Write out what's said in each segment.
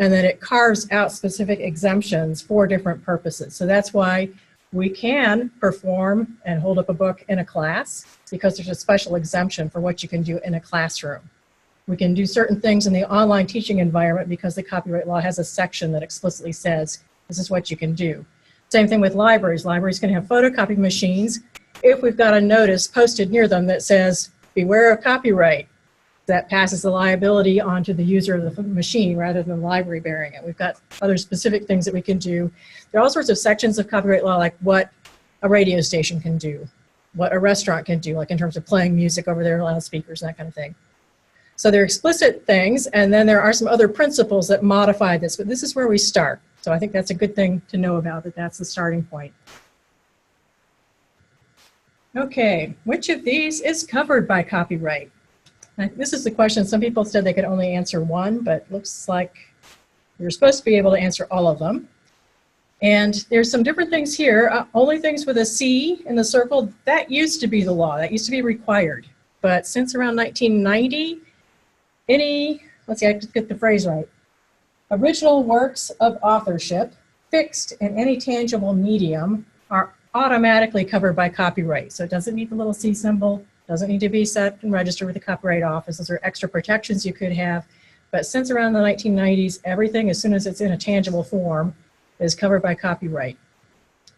and then it carves out specific exemptions for different purposes. So that's why we can perform and hold up a book in a class, because there's a special exemption for what you can do in a classroom. We can do certain things in the online teaching environment because the copyright law has a section that explicitly says this is what you can do. Same thing with libraries. Libraries can have photocopy machines if we've got a notice posted near them that says, beware of copyright. That passes the liability onto the user of the machine rather than the library bearing it. We've got other specific things that we can do. There are all sorts of sections of copyright law, like what a radio station can do, what a restaurant can do, like in terms of playing music over their loudspeakers and that kind of thing. So there are explicit things, and then there are some other principles that modify this, but this is where we start. So I think that's a good thing to know about, that that's the starting point. Okay, which of these is covered by copyright? This is the question. Some people said they could only answer one, but looks like you're supposed to be able to answer all of them. And there's some different things here. Only things with a C in the circle, that used to be the law. That used to be required. But since around 1990, let's see, I just get the phrase right. Original works of authorship fixed in any tangible medium are automatically covered by copyright. So it doesn't need the little C symbol. Doesn't need to be set and registered with the Copyright Office. Those are extra protections you could have. But since around the 1990s, everything, as soon as it's in a tangible form, is covered by copyright.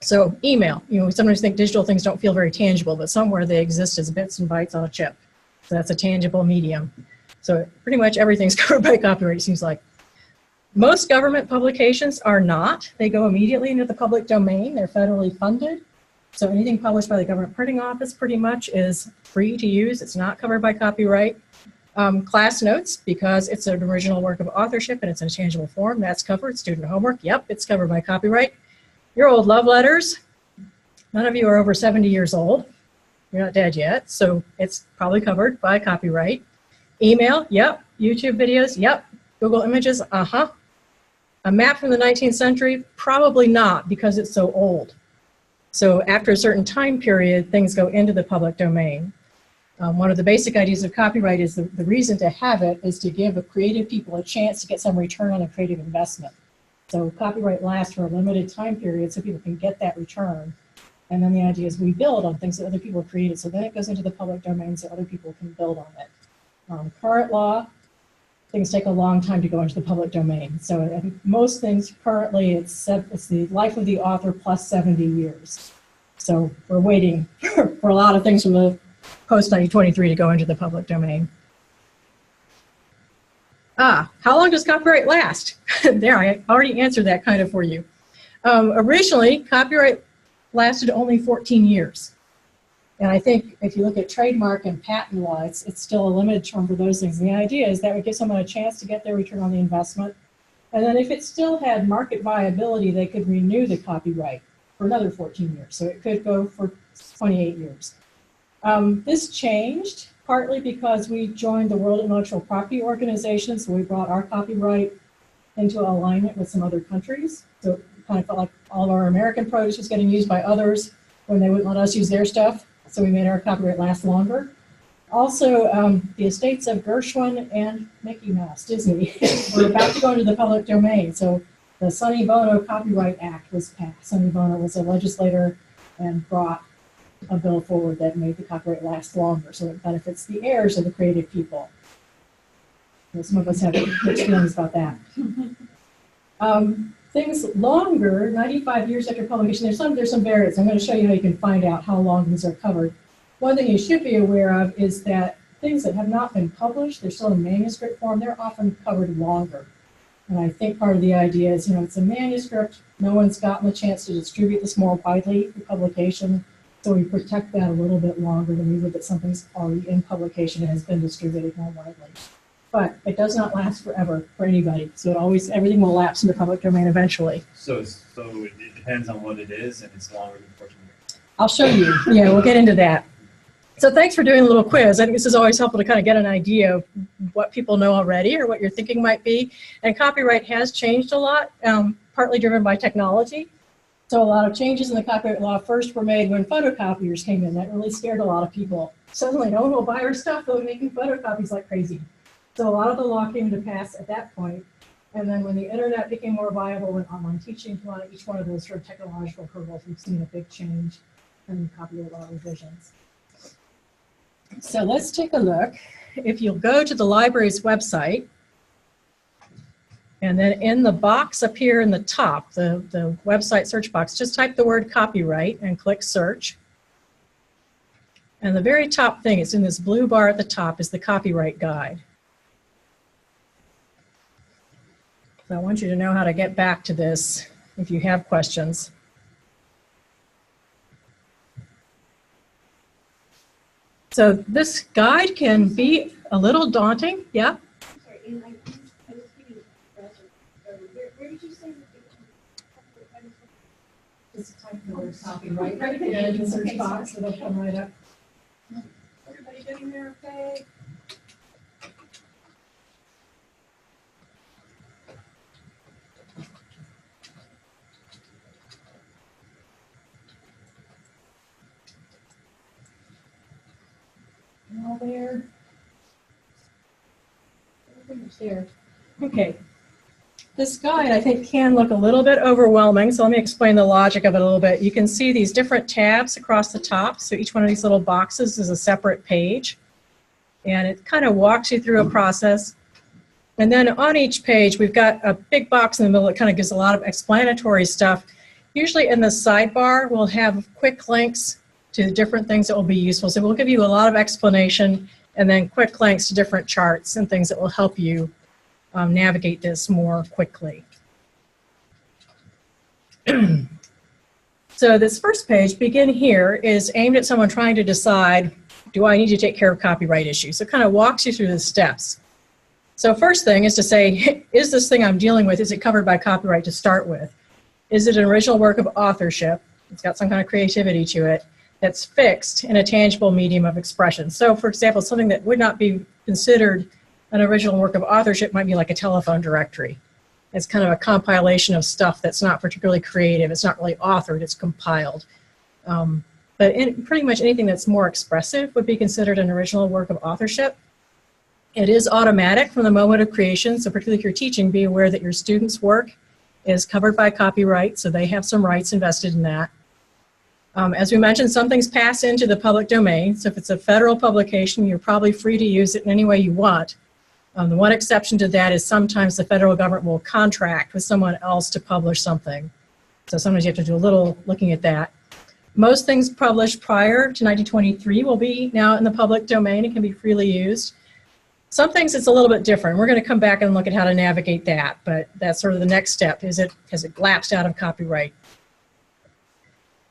So email, we sometimes think digital things don't feel very tangible, but somewhere they exist as bits and bytes on a chip. So that's a tangible medium. So pretty much everything's covered by copyright, it seems like. Most government publications are not. They go immediately into the public domain. They're federally funded. So anything published by the government printing office pretty much is free to use. It's not covered by copyright. Class notes, because it's an original work of authorship and it's in a tangible form, that's covered. Student homework, yep, it's covered by copyright. Your old love letters, none of you are over 70 years old. You're not dead yet, so it's probably covered by copyright. Email, yep. YouTube videos, yep. Google Images, uh-huh. A map from the 19th century, probably not, because it's so old. So after a certain time period, things go into the public domain. One of the basic ideas of copyright is the reason to have it is to give creative people a chance to get some return on a creative investment. So copyright lasts for a limited time period so people can get that return. And then the idea is we build on things that other people have created, so then it goes into the public domain so other people can build on it. Current law, things take a long time to go into the public domain. So I think most things currently, it's the life of the author plus 70 years. So we're waiting for a lot of things from the post-1923 to go into the public domain. How long does copyright last? There, I already answered that kind of for you. Originally, copyright lasted only 14 years. And I think if you look at trademark and patent law, it's still a limited term for those things. And the idea is that would give someone a chance to get their return on the investment. And then if it still had market viability, they could renew the copyright for another 14 years. So it could go for 28 years. This changed partly because we joined the World Intellectual Property Organization, so we brought our copyright into alignment with some other countries. So it kind of felt like all of our American produce was getting used by others when they wouldn't let us use their stuff. So we made our copyright last longer. Also, the estates of Gershwin and Mickey Mouse, Disney, were about to go into the public domain. So the Sonny Bono Copyright Act was passed. Sonny Bono was a legislator and brought a bill forward that made the copyright last longer, so it benefits the heirs of the creative people. Some of us have mixed feelings about that. Things longer, 95 years after publication, there's some variants. I'm going to show you how you can find out how long these are covered. One thing you should be aware of is that things that have not been published, they're still in manuscript form, they're often covered longer. And I think part of the idea is, it's a manuscript, no one's gotten the chance to distribute this more widely for publication, so we protect that a little bit longer than we would that something's already in publication and has been distributed more widely. But it does not last forever for anybody. So everything will lapse in the public domain eventually. So it depends on what it is, and it's longer than 14 years. I'll show you. Yeah, we'll get into that. So thanks for doing a little quiz. I think this is always helpful to kind of get an idea of what people know already or what your thinking might be. And copyright has changed a lot, partly driven by technology. So a lot of changes in the copyright law first were made when photocopiers came in. That really scared a lot of people. Suddenly, no one will buy our stuff. They'll be making photocopies like crazy. So a lot of the law came into pass at that point. And then when the internet became more viable, when online teaching came on, each one of those sort of technological hurdles, we've seen a big change in copyright law revisions. So let's take a look. If you'll go to the library's website, and then in the box up here in the top, the website search box, just type the word copyright and click search. And the very top thing, it's in this blue bar at the top, is the copyright guide. So I want you to know how to get back to this if you have questions. So this guide can be a little daunting. Yeah? Sorry, and I was reading where did you say that Just type the word copyright right there in the search box, it'll come right up. Everybody getting there okay? All there. Everything's there. Okay. This guide, I think, can look a little bit overwhelming, so let me explain the logic of it a little bit. You can see these different tabs across the top, so each one of these little boxes is a separate page, and it kind of walks you through a process. And then on each page, we've got a big box in the middle that kind of gives a lot of explanatory stuff. Usually in the sidebar, we'll have quick links to different things that will be useful. So we'll give you a lot of explanation and then quick links to different charts and things that will help you navigate this more quickly. So this first page, begin here, is aimed at someone trying to decide, do I need to take care of copyright issues? So it kind of walks you through the steps. So first thing is to say, is this thing I'm dealing with, is it covered by copyright to start with? Is it an original work of authorship? It's got some kind of creativity to it that's fixed in a tangible medium of expression. So for example, something that would not be considered an original work of authorship might be like a telephone directory. It's kind of a compilation of stuff that's not particularly creative. It's not really authored, it's compiled. But pretty much anything that's more expressive would be considered an original work of authorship. It is automatic from the moment of creation, so particularly if you're teaching, be aware that your students' work is covered by copyright, so they have some rights invested in that. As we mentioned, some things pass into the public domain, so if it's a federal publication, you're probably free to use it in any way you want. The one exception to that is sometimes the federal government will contract with someone else to publish something. So sometimes you have to do a little looking at that. Most things published prior to 1923 will be now in the public domain and can be freely used. Some things it's a little bit different. We're going to come back and look at how to navigate that, but that's sort of the next step. Has it lapsed out of copyright?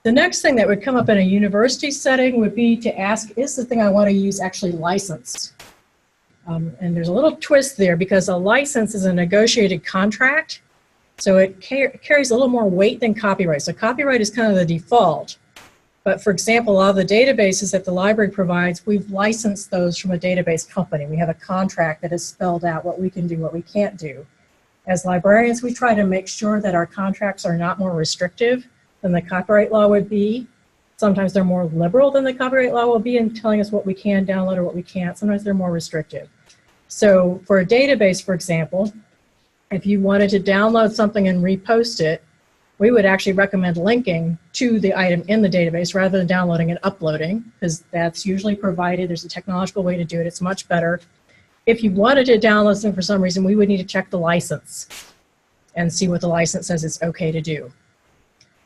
The next thing that would come up in a university setting would be to ask, is the thing I want to use actually licensed? And there's a little twist there because a license is a negotiated contract, so it carries a little more weight than copyright. So copyright is kind of the default. But for example, a lot of the databases that the library provides, we've licensed those from a database company. We have a contract that has spelled out what we can do, what we can't do. As librarians, we try to make sure that our contracts are not more restrictive than the copyright law would be. Sometimes they're more liberal than the copyright law will be in telling us what we can download or what we can't. Sometimes they're more restrictive. So for a database, for example, if you wanted to download something and repost it, we would actually recommend linking to the item in the database rather than downloading and uploading, because that's usually provided. There's a technological way to do it. It's much better. If you wanted to download something for some reason, we would need to check the license and see what the license says it's okay to do.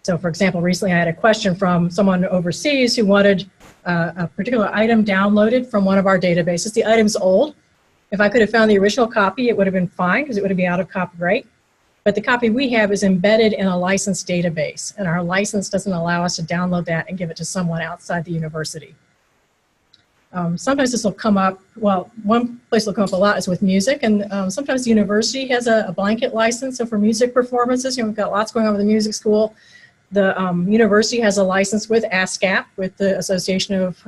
So for example, recently I had a question from someone overseas who wanted a particular item downloaded from one of our databases. The item's old. If I could have found the original copy, it would have been fine because it would have been out of copyright. But the copy we have is embedded in a licensed database, and our license doesn't allow us to download that and give it to someone outside the university. Sometimes this will come up, well, one place it'll come up a lot is with music, and sometimes the university has a blanket license. So for music performances, we've got lots going on with the music school. The university has a license with ASCAP, with the Association of,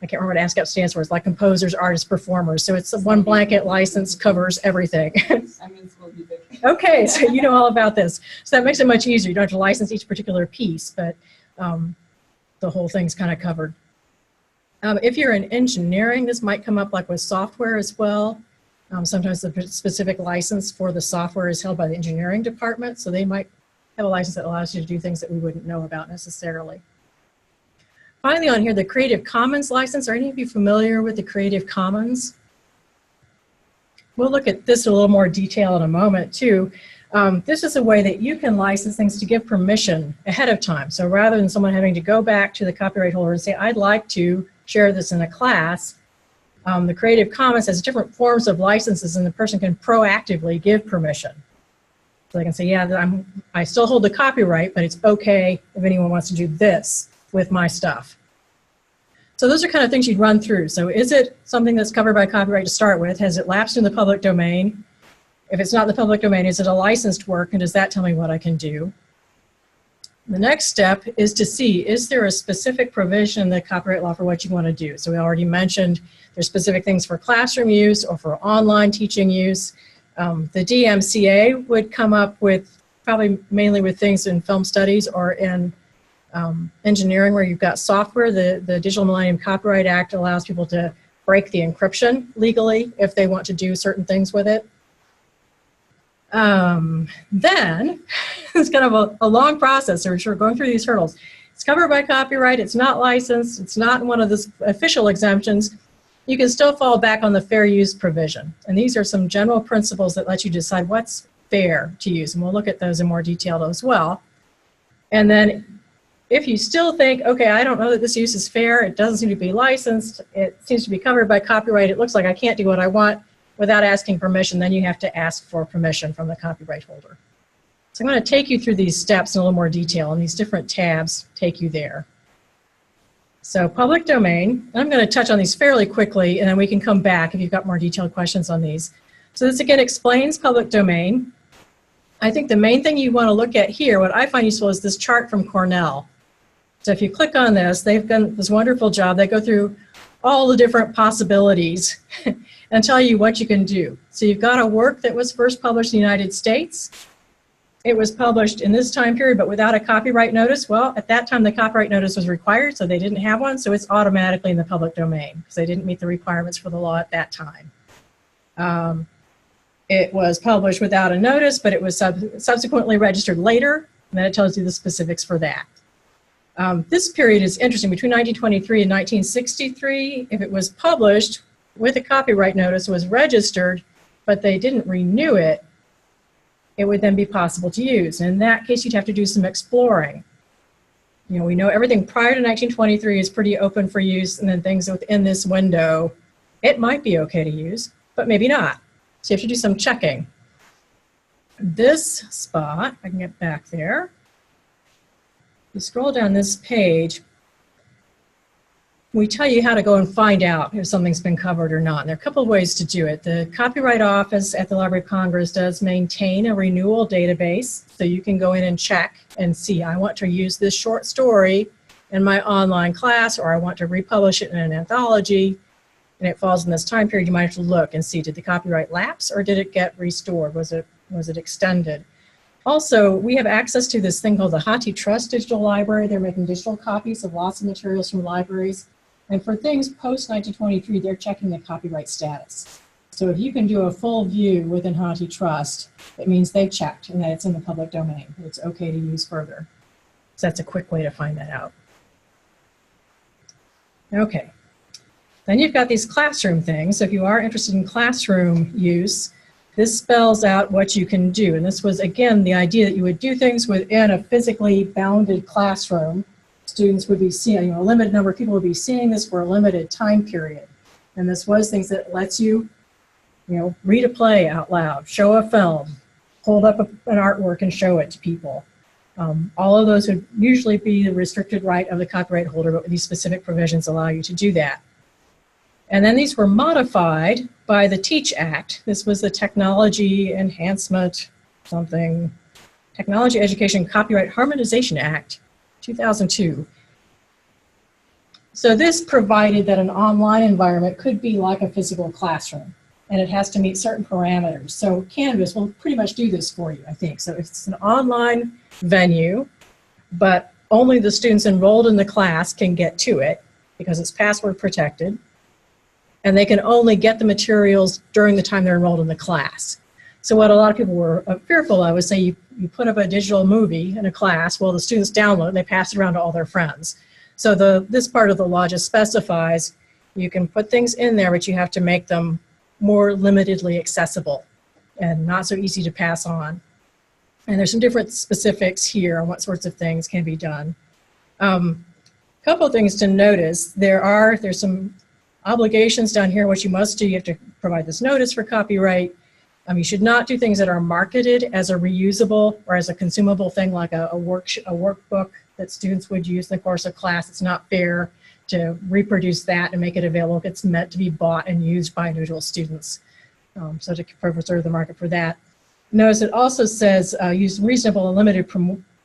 I can't remember what ASCAP stands for. It's like composers, artists, performers. So it's one blanket license covers everything. Okay, so you know all about this. So that makes it much easier. You don't have to license each particular piece, but the whole thing's kind of covered. If you're in engineering, this might come up like with software as well. Sometimes the specific license for the software is held by the engineering department, so they might have a license that allows you to do things that we wouldn't know about necessarily. Finally on here, the Creative Commons license. Are any of you familiar with the Creative Commons? We'll look at this in a little more detail in a moment too. This is a way that you can license things to give permission ahead of time. So rather than someone having to go back to the copyright holder and say, I'd like to share this in a class, the Creative Commons has different forms of licenses, and the person can proactively give permission. So they can say, yeah, I still hold the copyright, but it's okay if anyone wants to do this with my stuff. So those are kind of things you'd run through. So is it something that's covered by copyright to start with? Has it lapsed in the public domain? If it's not in the public domain, is it a licensed work, and does that tell me what I can do? The next step is to see, is there a specific provision in the copyright law for what you want to do? So we already mentioned there's specific things for classroom use or for online teaching use. The DMCA would come up with, probably mainly with things in film studies or in engineering where you've got software. The Digital Millennium Copyright Act allows people to break the encryption legally if they want to do certain things with it. Then it's kind of a long process, so we're going through these hurdles. It's covered by copyright, it's not licensed, it's not one of the official exemptions. You can still fall back on the fair use provision. And these are some general principles that let you decide what's fair to use, and we'll look at those in more detail as well. And then if you still think, okay, I don't know that this use is fair, it doesn't seem to be licensed, it seems to be covered by copyright, it looks like I can't do what I want without asking permission, then you have to ask for permission from the copyright holder. So I'm going to take you through these steps in a little more detail, and these different tabs take you there. So public domain, and I'm going to touch on these fairly quickly, and then we can come back if you've got more detailed questions on these. So this again explains public domain. I think the main thing you want to look at here, what I find useful, is this chart from Cornell. So if you click on this, they've done this wonderful job. They go through all the different possibilities and tell you what you can do. So you've got a work that was first published in the United States. It was published in this time period, but without a copyright notice. Well, at that time, the copyright notice was required, so they didn't have one, so it's automatically in the public domain because they didn't meet the requirements for the law at that time. It was published without a notice, but it was subsequently registered later, and then it tells you the specifics for that. This period is interesting. Between 1923 and 1963, if it was published with a copyright notice, was registered, but they didn't renew it, it would then be possible to use. And in that case, you'd have to do some exploring. You know, we know everything prior to 1923 is pretty open for use, and then things within this window, it might be okay to use, but maybe not. So you have to do some checking. This spot, I can get back there. You scroll down this page, we tell you how to go and find out if something's been covered or not. And there are a couple of ways to do it. The Copyright Office at the Library of Congress does maintain a renewal database, so you can go in and check and see, I want to use this short story in my online class, or I want to republish it in an anthology, and it falls in this time period. You might have to look and see, did the copyright lapse or did it get restored? Was it extended? Also, we have access to this thing called the HathiTrust Digital Library. They're making digital copies of lots of materials from libraries. And for things post-1923, they're checking the copyright status. So if you can do a full view within HathiTrust, it means they've checked and that it's in the public domain. It's okay to use further. So that's a quick way to find that out. Okay. Then you've got these classroom things. So if you are interested in classroom use, this spells out what you can do. And this was, again, the idea that you would do things within a physically bounded classroom. Students would be seeing, a limited number of people would be seeing this for a limited time period. And this was things that lets you, read a play out loud, show a film, hold up an artwork and show it to people. All of those would usually be the restricted right of the copyright holder, but these specific provisions allow you to do that. And then these were modified by the TEACH Act. This was the Technology Enhancement Technology Education Copyright Harmonization Act, 2002. So this provided that an online environment could be like a physical classroom, and it has to meet certain parameters. So Canvas will pretty much do this for you, I think. So it's an online venue, but only the students enrolled in the class can get to it because it's password protected. and they can only get the materials during the time they're enrolled in the class. So what a lot of people were fearful of was, say you put up a digital movie in a class, well, the students download it and they pass it around to all their friends. So this part of the law just specifies you can put things in there, but you have to make them more limitedly accessible and not so easy to pass on. And there's some different specifics here on what sorts of things can be done. Couple of things to notice. There's some obligations down here, what you must do. You have to provide this notice for copyright. You should not do things that are marketed as a reusable or as a consumable thing, like a workbook that students would use in the course of class. It's not fair to reproduce that and make it available. It's meant to be bought and used by individual students. So to preserve the market for that. Notice it also says use reasonable and limited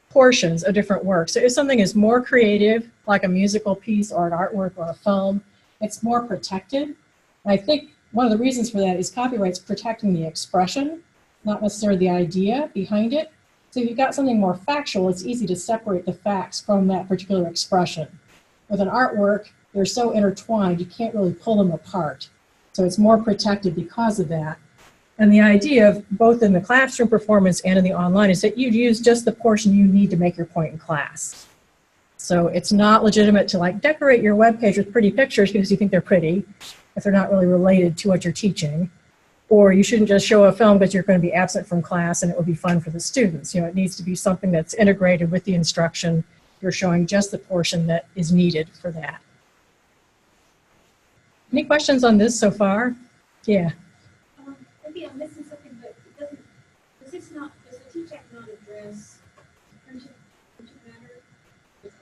portions of different works. So if something is more creative, like a musical piece or an artwork or a film, it's more protected. I think one of the reasons for that is copyright's protecting the expression, not necessarily the idea behind it. So if you've got something more factual, it's easy to separate the facts from that particular expression. With an artwork, they're so intertwined, you can't really pull them apart. So it's more protected because of that. And the idea of both in the classroom performance and in the online is that you'd use just the portion you need to make your point in class. So it's not legitimate to like decorate your webpage with pretty pictures because you think they're pretty, if they're not really related to what you're teaching. Or you shouldn't just show a film because you're going to be absent from class and it will be fun for the students. You know, it needs to be something that's integrated with the instruction. You're showing just the portion that is needed for that. Any questions on this so far? Yeah. Maybe I'm missing something, but does the Teach Act not address printed matter with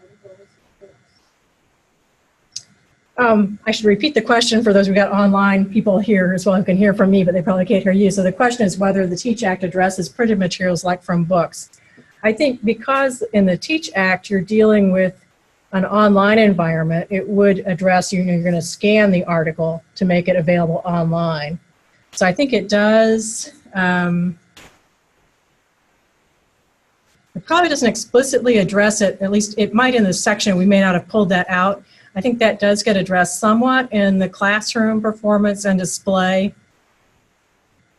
articles? I should repeat the question for those who got online people here as well who can hear from me, but they probably can't hear you. So the question is whether the Teach Act addresses printed materials like from books. I think because in the Teach Act you're dealing with an online environment, it would address, you're going to scan the article to make it available online. So I think it does. It probably doesn't explicitly address it, at least it might in this section. We may not have pulled that out. I think that does get addressed somewhat in the classroom performance and display.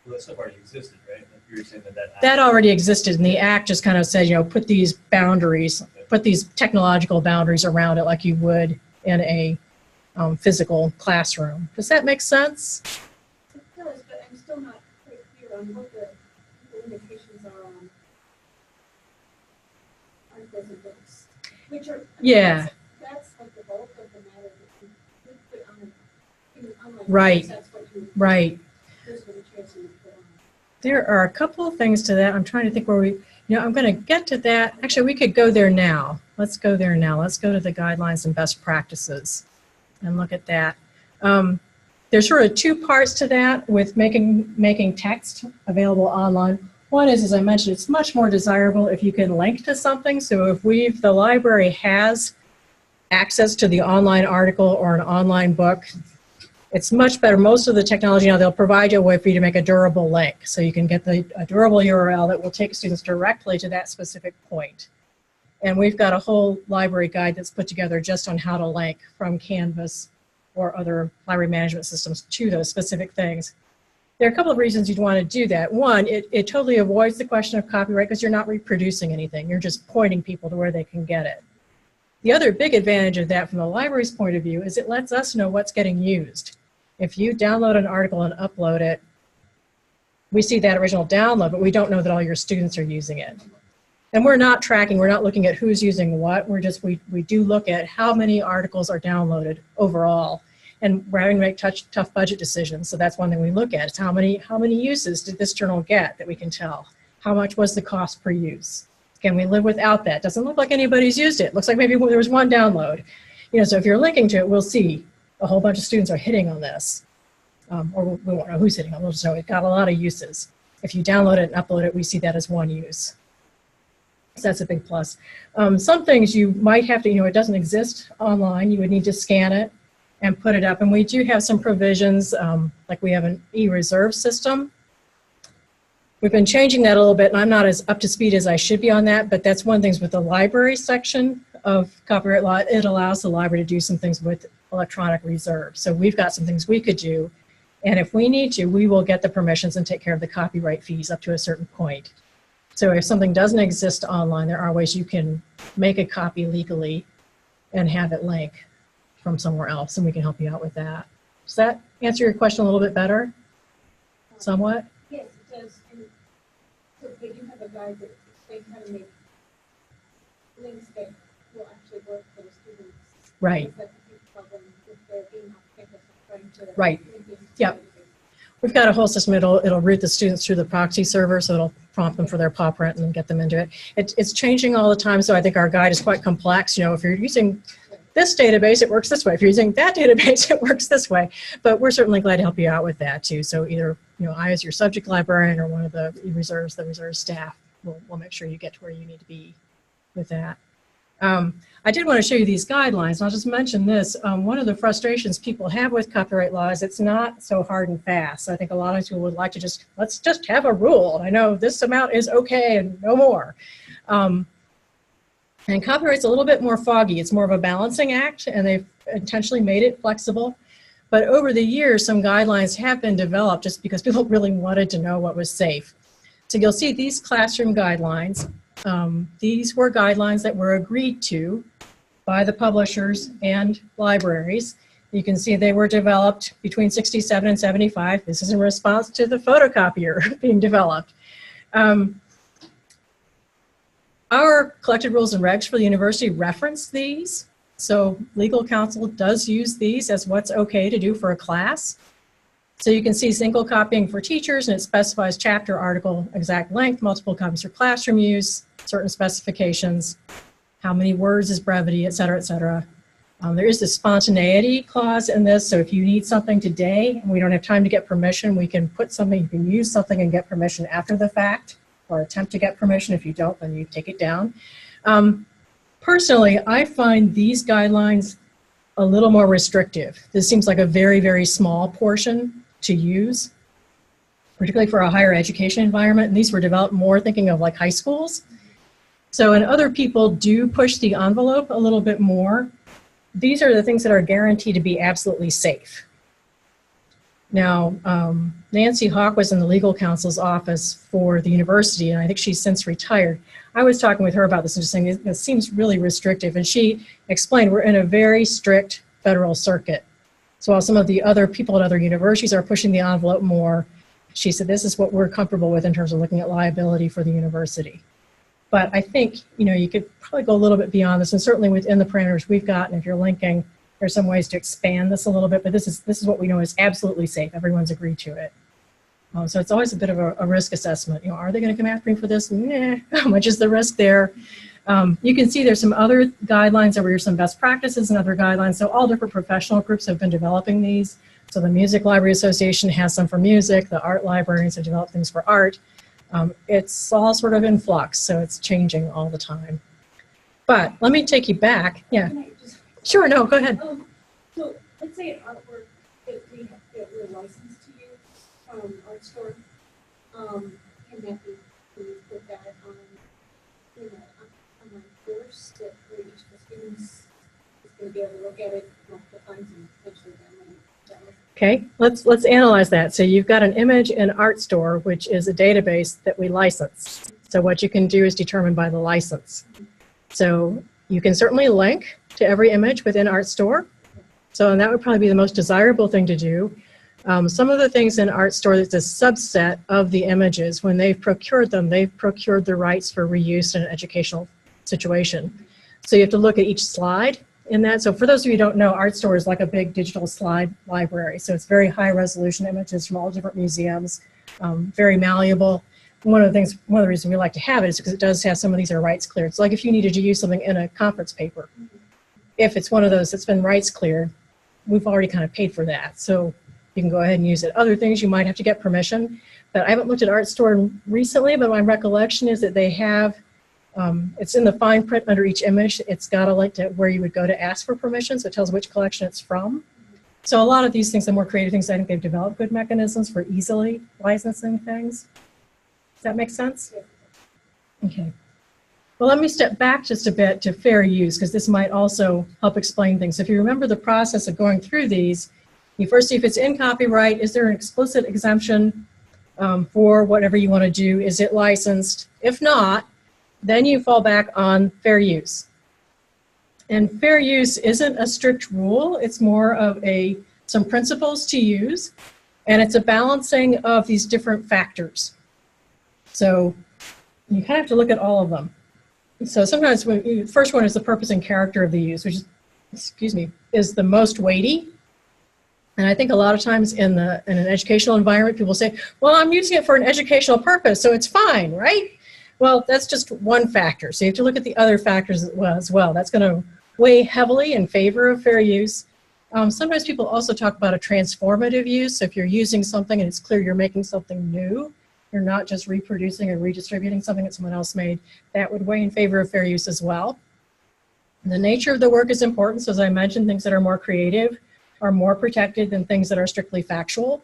Well, that stuff already existed, right? Like you were saying that already existed, and the Act just kind of said, you know, put these boundaries, put these technological boundaries around it like you would in a physical classroom. Does that make sense? It does, but I'm still not quite clear on what the limitations are on articles and books, which are, yeah. That's like the bulk of the matter that you would put on an online right. course. That's what you right. those are the materials you would put on. There are a couple of things to that. I'm trying to think where we, I'm going to get to that. Actually, we could go there now. Let's go there now. Let's go to the guidelines and best practices and look at that. There's sort of two parts to that with making text available online. One is, as I mentioned, it's much more desirable if you can link to something. So if the library has access to the online article or an online book, it's much better. Most of the technology now, they'll provide you a way for you to make a durable link. So you can get a durable URL that will take students directly to that specific point. And we've got a whole library guide that's put together just on how to link from Canvas or other library management systems to those specific things. There are a couple of reasons you'd want to do that. One, it totally avoids the question of copyright because you're not reproducing anything. You're just pointing people to where they can get it. The other big advantage of that from the library's point of view is it lets us know what's getting used. If you download an article and upload it, we see that original download, but we don't know that all your students are using it. And we're not tracking, we're not looking at who's using what, we do look at how many articles are downloaded overall. And we're having to make tough budget decisions, so that's one thing we look at, is how many uses did this journal get that we can tell? How much was the cost per use? Can we live without that? Doesn't look like anybody's used it. Looks like maybe there was one download. So if you're linking to it, we'll see a whole bunch of students are hitting on this. Or we won't know who's hitting on it, we'll just know it got a lot of uses. If you download it and upload it, we see that as one use. So that's a big plus. Some things you might have to, it doesn't exist online. You would need to scan it and put it up. And we do have some provisions, like we have an e-reserve system. We've been changing that a little bit, and I'm not as up to speed as I should be on that, but that's one of the things with the library section of copyright law. It allows the library to do some things with electronic reserve. So we've got some things we could do. And if we need to, we will get the permissions and take care of the copyright fees up to a certain point. So if something doesn't exist online, there are ways you can make a copy legally and have it link from somewhere else, and we can help you out with that. Does that answer your question a little bit better? Somewhat? Yes, it does. And so they do have a guide that explains how to make links that will actually work for the students. Right. That's a big problem if they're being off campus and trying to Right. link into Yep. the database. We've got a whole system. It'll route the students through the proxy server, so it'll prompt them for their POP print and get them into it. It's changing all the time, so I think our guide is quite complex. You know, if you're using this database, it works this way. If you're using that database, it works this way. But we're certainly glad to help you out with that too. So either, you know, I as your subject librarian or one of the reserve staff will make sure you get to where you need to be with that. I did want to show you these guidelines, and I'll just mention this. One of the frustrations people have with copyright law is it's not so hard and fast. So I think a lot of people would like to let's just have a rule. I know this amount is okay and no more. And copyright's a little bit more foggy. It's more of a balancing act, and they've intentionally made it flexible. But over the years, some guidelines have been developed just because people really wanted to know what was safe. So you'll see these classroom guidelines. These were guidelines that were agreed to by the publishers and libraries. You can see they were developed between 67 and 75. This is in response to the photocopier being developed. Our collected rules and regs for the university reference these. So legal counsel does use these as what's okay to do for a class. So you can see single copying for teachers, and it specifies chapter, article, exact length, multiple copies for classroom use, certain specifications, how many words is brevity, et cetera, et cetera. There is the spontaneity clause in this, so if you need something today and we don't have time to get permission, we can put something, you can use something and get permission after the fact, or attempt to get permission. If you don't, then you take it down. Personally, I find these guidelines a little more restrictive. This seems like a very, very small portion to use, particularly for a higher education environment. And these were developed more thinking of like high schools. So, and other people do push the envelope a little bit more. These are the things that are guaranteed to be absolutely safe. Now, Nancy Hawk was in the legal counsel's office for the university, and I think she's since retired. I was talking with her about this and just saying it seems really restrictive, and she explained we're in a very strict federal circuit. So while some of the other people at other universities are pushing the envelope more, she said this is what we're comfortable with in terms of looking at liability for the university. But I think, you know, you could probably go a little bit beyond this, and certainly within the parameters we've got, and if you're linking, there's some ways to expand this a little bit, but this is what we know is absolutely safe. Everyone's agreed to it. So it's always a bit of a risk assessment. You know, are they going to come after me for this? Nah, how much is the risk there? You can see there's some other guidelines over here, some best practices and other guidelines. So all different professional groups have been developing these. So the Music Library Association has some for music. The art librarians have developed things for art. It's all sort of in flux, so it's changing all the time. But let me take you back. Yeah. Sure, no, go ahead. So let's say an artwork that we're licensed to use from art store. Can that be, can we put that on in an online course that where each of the students is going to be able to look at it multiple times and potentially download it? Okay, let's analyze that. So you've got an image in Art Store, which is a database that we license. So what you can do is determine by the license. So you can certainly link to every image within Art Store. So and that would probably be the most desirable thing to do. Some of the things in Art Store, it's a subset of the images. When they've procured them, they've procured the rights for reuse in an educational situation. So you have to look at each slide in that. So for those of you who don't know, Art Store is like a big digital slide library. So it's very high resolution images from all different museums, very malleable. One of the reasons we like to have it is because it does have some of these are rights cleared. So like if you needed to use something in a conference paper, if it's one of those that's been rights cleared, we've already kind of paid for that. So you can go ahead and use it. Other things you might have to get permission, but I haven't looked at Art Store recently, but my recollection is that they have, it's in the fine print under each image. It's got a link to where you would go to ask for permission, so it tells which collection it's from. So a lot of these things, the more creative things, I think they've developed good mechanisms for easily licensing things. Does that make sense? Okay. Well, let me step back just a bit to fair use, because this might also help explain things. If you remember the process of going through these, you first see if it's in copyright, is there an explicit exemption for whatever you want to do? Is it licensed? If not, then you fall back on fair use. And fair use isn't a strict rule. It's more of some principles to use, and it's a balancing of these different factors. So you kind of have to look at all of them. So sometimes the first one is the purpose and character of the use, which is, is the most weighty. And I think a lot of times in an educational environment, people say, well, I'm using it for an educational purpose, so it's fine, right? Well, that's just one factor. So you have to look at the other factors as well. That's going to weigh heavily in favor of fair use. Sometimes people also talk about a transformative use. So if you're using something and it's clear you're making something new, you're not just reproducing or redistributing something that someone else made, that would weigh in favor of fair use as well. The nature of the work is important. So as I mentioned, things that are more creative are more protected than things that are strictly factual.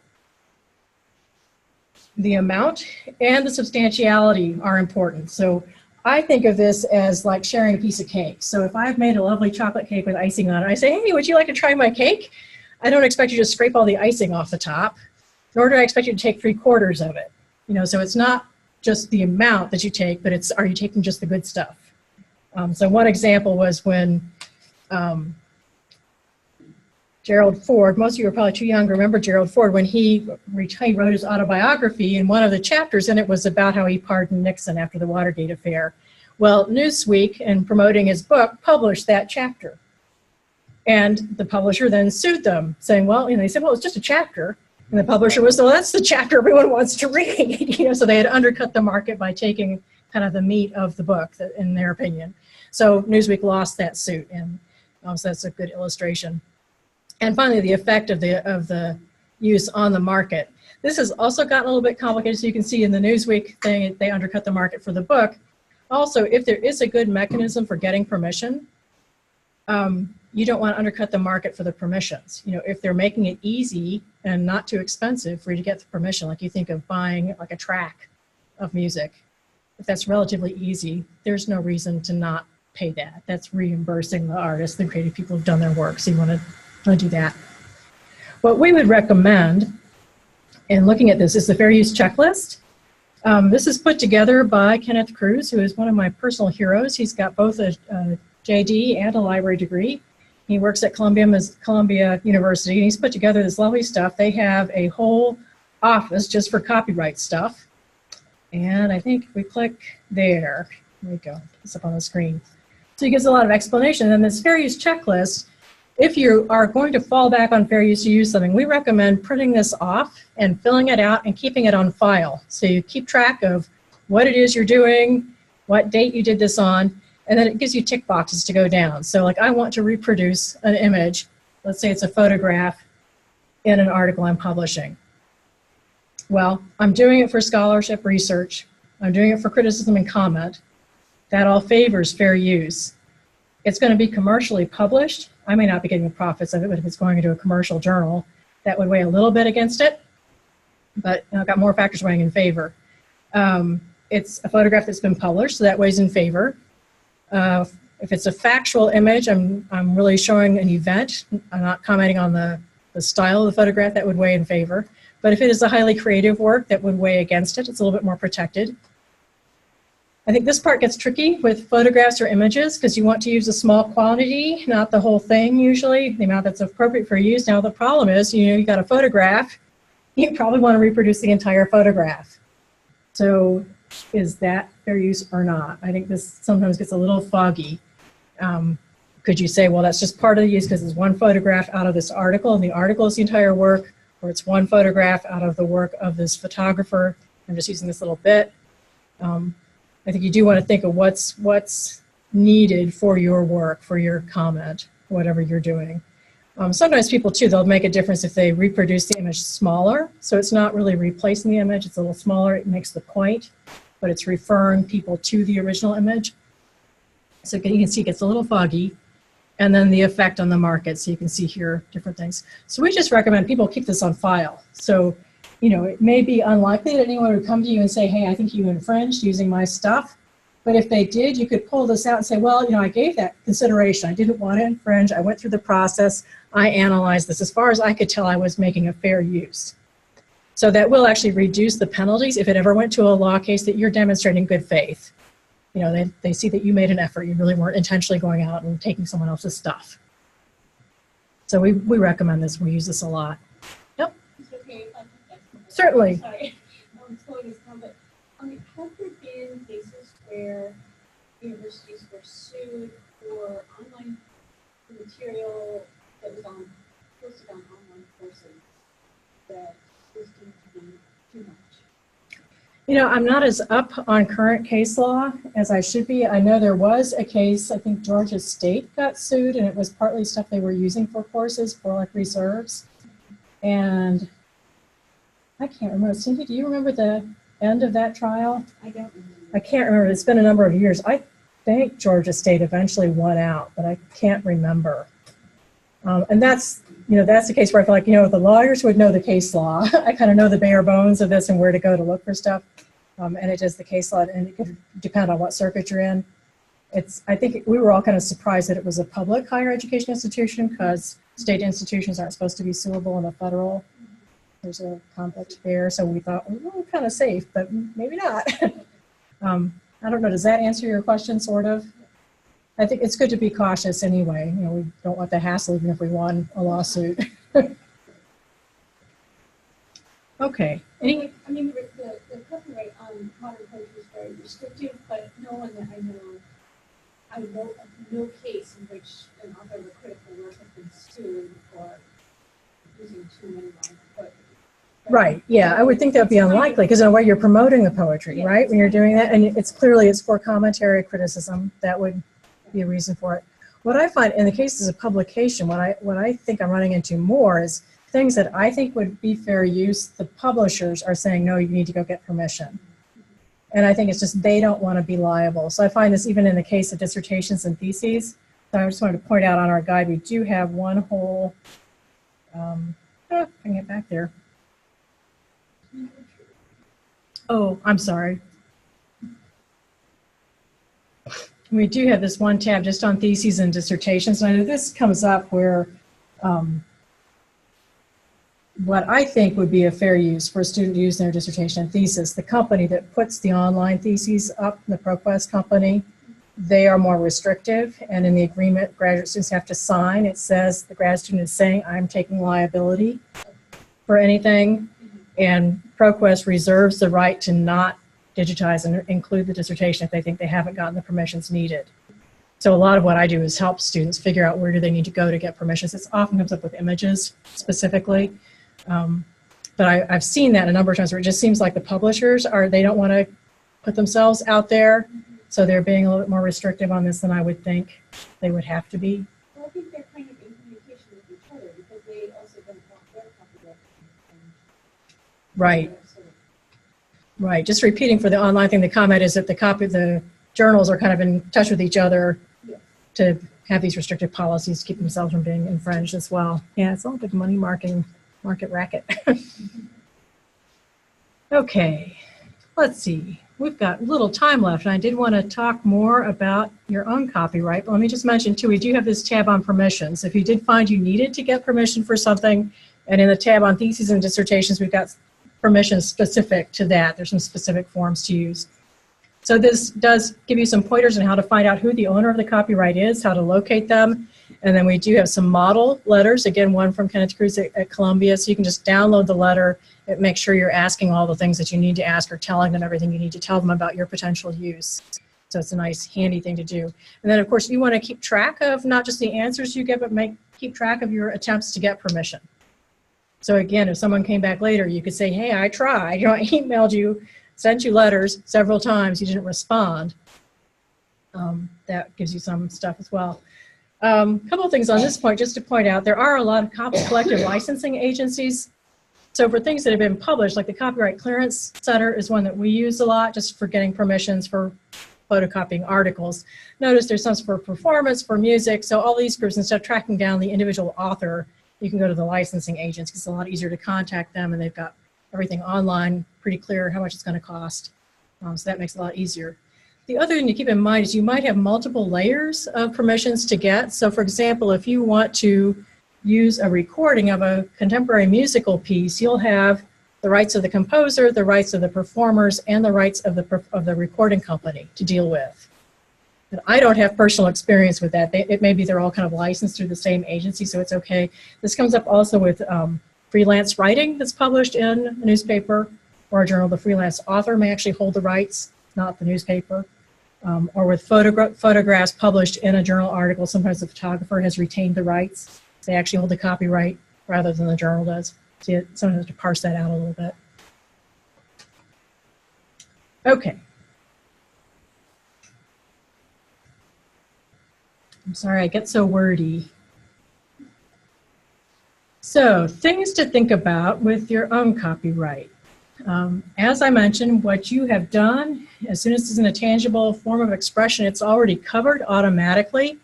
The amount and the substantiality are important. So I think of this as like sharing a piece of cake. So if I've made a lovely chocolate cake with icing on it, I say, hey, would you like to try my cake? I don't expect you to scrape all the icing off the top, nor do I expect you to take 3/4 of it. So it's not just the amount that you take, but are you taking just the good stuff? So one example was when Gerald Ford, most of you are probably too young to remember Gerald Ford, when he wrote his autobiography, and one of the chapters in it was about how he pardoned Nixon after the Watergate affair. Well, Newsweek, in promoting his book, published that chapter. And the publisher then sued them, saying, well, they said, well, it's just a chapter. And the publisher was, well, that's the chapter everyone wants to read. So they had undercut the market by taking kind of the meat of the book, in their opinion. So Newsweek lost that suit, and so that's a good illustration. And finally, the effect of the use on the market. This has also gotten a little bit complicated. So you can see in the Newsweek thing, they undercut the market for the book. Also, if there is a good mechanism for getting permission, you don't want to undercut the market for the permissions. If they're making it easy and not too expensive for you to get the permission, like you think of buying like a track of music, if that's relatively easy, there's no reason to not pay that. That's reimbursing the artists, the creative people who've done their work, so you want to do that. What we would recommend in looking at this is the fair use checklist. This is put together by Kenneth Cruz, who is one of my personal heroes. He's got both a JD and a library degree. He works at Columbia University, and he's put together this lovely stuff. They have a whole office just for copyright stuff. And I think if we click there we go, it's up on the screen. So he gives a lot of explanation. And then this fair use checklist, if you are going to fall back on fair use to use something, we recommend printing this off and filling it out and keeping it on file. So you keep track of what it is you're doing, what date you did this on, and then it gives you tick boxes to go down. So like I want to reproduce an image, let's say it's a photograph in an article I'm publishing. Well, I'm doing it for scholarship research. I'm doing it for criticism and comment. That all favors fair use. It's going to be commercially published. I may not be getting the profits of it, but if it's going into a commercial journal, that would weigh a little bit against it. But I've got more factors weighing in favor. It's a photograph that's been published, so that weighs in favor. If it's a factual image, I'm really showing an event. I'm not commenting on the style of the photograph. That would weigh in favor. But if it is a highly creative work, that would weigh against it. It's a little bit more protected. I think this part gets tricky with photographs or images because you want to use a small quantity, not the whole thing usually, the amount that's appropriate for use. Now the problem is, you got a photograph, you probably want to reproduce the entire photograph. So is that fair use or not? I think this sometimes gets a little foggy. Could you say, well, that's just part of the use because it's one photograph out of this article and the article is the entire work, or it's one photograph out of the work of this photographer. I'm just using this little bit. I think you do want to think of what's needed for your work, for your comment, whatever you're doing. Sometimes people too, they'll make a difference if they reproduce the image smaller. So it's not really replacing the image, it's a little smaller, it makes the point, but it's referring people to the original image. So you can see it gets a little foggy. And then the effect on the market, so you can see here different things. So we just recommend people keep this on file. So, it may be unlikely that anyone would come to you and say, hey, I think you infringed using my stuff. But if they did, you could pull this out and say, well, I gave that consideration. I didn't want to infringe. I went through the process. I analyzed this. As far as I could tell, I was making a fair use. So that will actually reduce the penalties if it ever went to a law case that you're demonstrating good faith. They see that you made an effort. You really weren't intentionally going out and taking someone else's stuff. So we recommend this. We use this a lot. Yep. It's okay if I can ask you. Certainly. Sorry, it's going to come, but have there been cases where universities were sued for online material that was posted on online courses that was deemed to be too much? I'm not as up on current case law as I should be. I know there was a case, I think Georgia State got sued, and it was partly stuff they were using for courses for like reserves. And I can't remember. Cindy, do you remember the end of that trial? I don't remember. I can't remember. It's been a number of years. I think Georgia State eventually won out, but I can't remember. And that's the case where I feel like, the lawyers would know the case law. I kind of know the bare bones of this and where to go to look for stuff. And it is the case law, and it could depend on what circuit you're in. I think we were all kind of surprised that it was a public higher education institution, because state institutions aren't supposed to be suable in a federal. There's a conflict there. So we thought, we're kind of safe, but maybe not. I don't know. Does that answer your question, sort of? I think it's good to be cautious anyway. We don't want the hassle even if we won a lawsuit. Okay. The copyright on modern poetry is very restrictive, but no one that I know of no case in which an author of a critical work has been sued for using too many lines of poetry. Right. Yeah, I would think that would be unlikely, because in a way you're promoting the poetry, right? When you're doing that, and it's for commentary criticism. That would be a reason for it. What I find in the cases of publication, what I think I'm running into more is things that I think would be fair use. The publishers are saying, no, you need to go get permission. And I think it's just they don't want to be liable. So I find this even in the case of dissertations and theses. So I just wanted to point out on our guide, we do have one whole, I can get back there. Oh, I'm sorry. We do have this one tab just on theses and dissertations. And I know this comes up where what I think would be a fair use for a student to use in their dissertation and thesis, the company that puts the online theses up, the ProQuest company, they are more restrictive. And in the agreement graduate students have to sign, it says the grad student is saying, I'm taking liability for anything. And ProQuest reserves the right to not digitize and include the dissertation if they think they haven't gotten the permissions needed. So a lot of what I do is help students figure out where do they need to go to get permissions. It often comes up with images specifically. But I've seen that a number of times where it just seems like the publishers they don't want to put themselves out there. So they're being a little bit more restrictive on this than I would think they would have to be. Well, I think they're kind of in communication with each other because they also don't want their copyright. Right. Right. Just repeating for the online thing, the comment is that the journals are kind of in touch with each other to have these restrictive policies to keep themselves from being infringed as well. Yeah, it's all a big money market racket. Okay, let's see. We've got little time left, and I did want to talk more about your own copyright. But let me just mention, too, we do have this tab on permissions. If you did find you needed to get permission for something, and in the tab on theses and dissertations, we've got permissions specific to that. There's some specific forms to use. So this does give you some pointers on how to find out who the owner of the copyright is, how to locate them. And then we do have some model letters, again, one from Kenneth Cruz at Columbia. So you can just download the letter and make sure you're asking all the things that you need to ask or telling them everything you need to tell them about your potential use. So it's a nice, handy thing to do. And then, of course, you want to keep track of not just the answers you get, but keep track of your attempts to get permission. So again, if someone came back later, you could say, hey, I tried. I emailed you, sent you letters several times. You didn't respond. That gives you some stuff as well. A couple of things on this point, just to point out, there are a lot of collective licensing agencies. So for things that have been published, like the Copyright Clearance Center is one that we use a lot just for getting permissions for photocopying articles. Notice there's some for performance, for music. So all these groups, instead of tracking down the individual author, you can go to the licensing agents because it's a lot easier to contact them, and they've got everything online, pretty clear how much it's going to cost. So that makes it a lot easier. The other thing to keep in mind is you might have multiple layers of permissions to get. So for example, if you want to use a recording of a contemporary musical piece, you'll have the rights of the composer, the rights of the performers, and the rights of the recording company to deal with. And I don't have personal experience with that. It may be they're all kind of licensed through the same agency, so it's okay. This comes up also with freelance writing that's published in a newspaper or a journal. The freelance author may actually hold the rights, not the newspaper. Or with photographs published in a journal article, sometimes the photographer has retained the rights. They actually hold the copyright rather than the journal does. So you sometimes have to parse that out a little bit. Okay. I'm sorry, I get so wordy. So, things to think about with your own copyright. As I mentioned, what you have done, as soon as it's in a tangible form of expression, it's already covered automatically.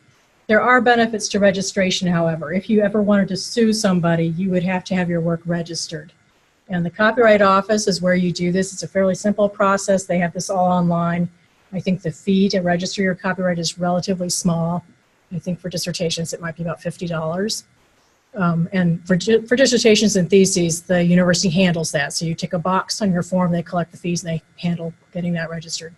There are benefits to registration, however. If you ever wanted to sue somebody, you would have to have your work registered. And the Copyright Office is where you do this. It's a fairly simple process. They have this all online. I think the fee to register your copyright is relatively small. I think for dissertations it might be about $50. And for dissertations and theses, the university handles that. So you tick a box on your form, they collect the fees, and they handle getting that registered.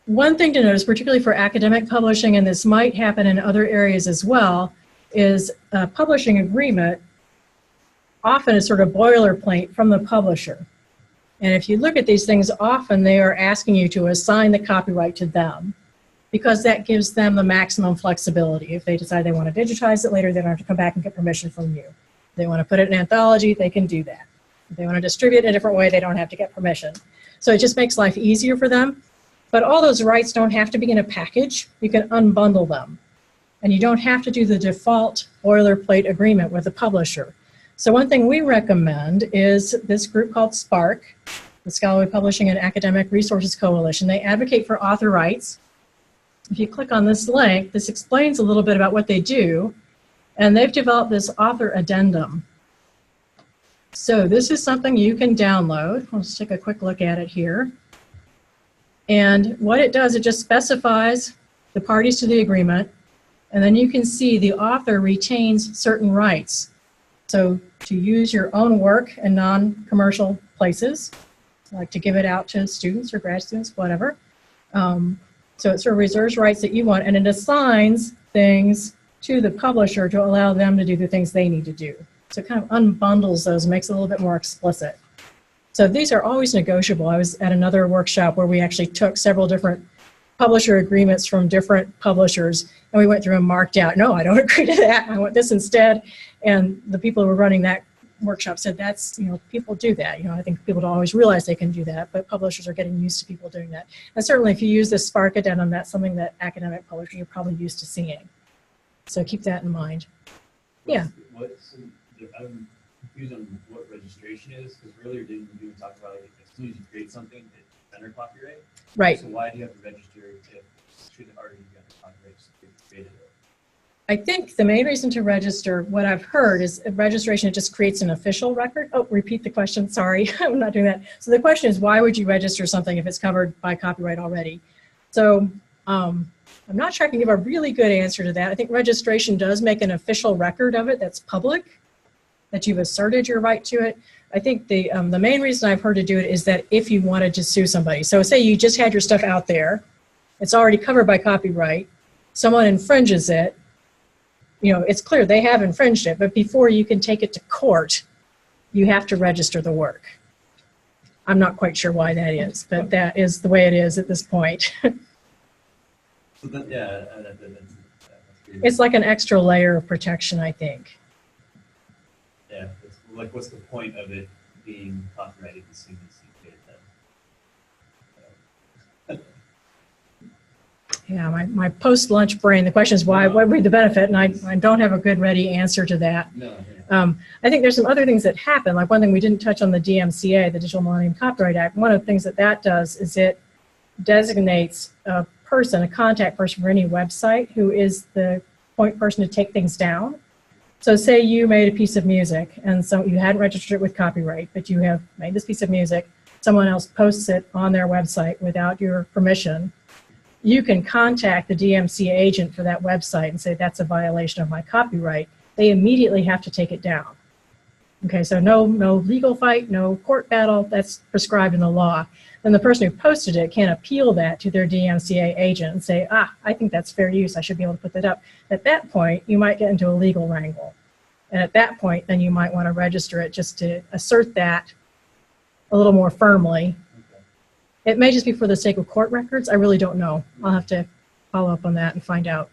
One thing to notice, particularly for academic publishing, and this might happen in other areas as well, is a publishing agreement often is sort of boilerplate from the publisher. And if you look at these things, often they are asking you to assign the copyright to them, because that gives them the maximum flexibility. If they decide they want to digitize it later, they don't have to come back and get permission from you. If they want to put it in an anthology, they can do that. If they want to distribute it in a different way, they don't have to get permission. So it just makes life easier for them. But all those rights don't have to be in a package. You can unbundle them. And you don't have to do the default boilerplate agreement with the publisher. So one thing we recommend is this group called SPARC, the Scholarly Publishing and Academic Resources Coalition. They advocate for author rights. If you click on this link, this explains a little bit about what they do. And they've developed this author addendum. So this is something you can download. Let's take a quick look at it here. And what it does, it just specifies the parties to the agreement, and then you can see the author retains certain rights. So to use your own work in non-commercial places, like to give it out to students or grad students, whatever. So it sort of reserves rights that you want, and it assigns things to the publisher to allow them to do the things they need to do. So it kind of unbundles those, makes it a little bit more explicit. So these are always negotiable. I was at another workshop where we actually took several different publisher agreements from different publishers, and we went through and marked out, no, I don't agree to that, I want this instead. And the people who were running that workshop said that's, people do that. I think people don't always realize they can do that, but publishers are getting used to people doing that. And certainly if you use this SPARC addendum, that's something that academic publishers are probably used to seeing. So keep that in mind. Yeah. I'm confused on what registration is, because earlier didn't you talk about as soon as you create something, it's under copyright? Right. So why do you have to register if it should already be under copyright just if you created it? I think the main reason to register, what I've heard, is registration, it just creates an official record. Oh, repeat the question, sorry, I'm not doing that. So the question is, why would you register something if it's covered by copyright already? So I'm not sure I can give a really good answer to that. I think registration does make an official record of it that's public, that you've asserted your right to it. I think the main reason I've heard to do it is that if you wanted to sue somebody. So say you just had your stuff out there, it's already covered by copyright, someone infringes it, it's clear they have infringed it, but before you can take it to court, you have to register the work. I'm not quite sure why that is, but that is the way it is at this point. So that, yeah, that's It's like an extra layer of protection, I think. Yeah, it's like what's the point of it being copyrighted as soon as you create it then? Yeah, my post-lunch brain, the question is why, what would be the benefit? And I don't have a good ready answer to that. No, yeah. I think there's some other things that happen. Like one thing we didn't touch on the DMCA, the Digital Millennium Copyright Act. One of the things that does is it designates a person, a contact person for any website who is the point person to take things down. So say you made a piece of music and so you hadn't registered it with copyright, but you have made this piece of music. someone else posts it on their website without your permission, you can contact the DMCA agent for that website and say, that's a violation of my copyright. They immediately have to take it down. Okay, so no legal fight, no court battle, that's prescribed in the law. Then the person who posted it can appeal that to their DMCA agent and say, I think that's fair use, I should be able to put that up. At that point, you might get into a legal wrangle. And at that point, then you might want to register it just to assert that a little more firmly. Okay. It may just be for the sake of court records. I really don't know. I'll have to follow up on that and find out.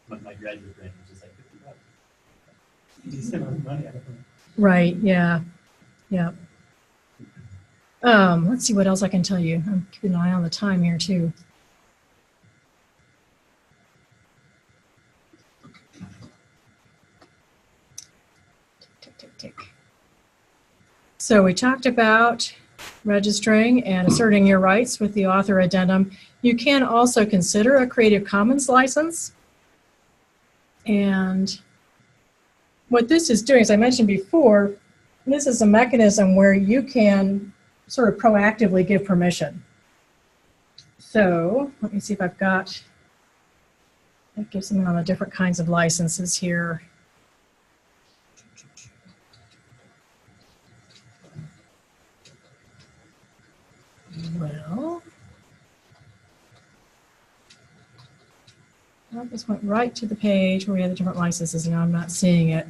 My graduate grant was just like $50. Decent amount of money. I don't know. Right, yeah. Yeah. Let's see what else I can tell you. I'm keeping an eye on the time here too. Tick, tick, tick. So we talked about registering and asserting your rights with the author addendum. You can also consider a Creative Commons license. And what this is doing, as I mentioned before, this is a mechanism where you can sort of proactively give permission. So let me see if I've got, that gives them on the different kinds of licenses here. Well, I just went right to the page where we had the different licenses, and now I'm not seeing it.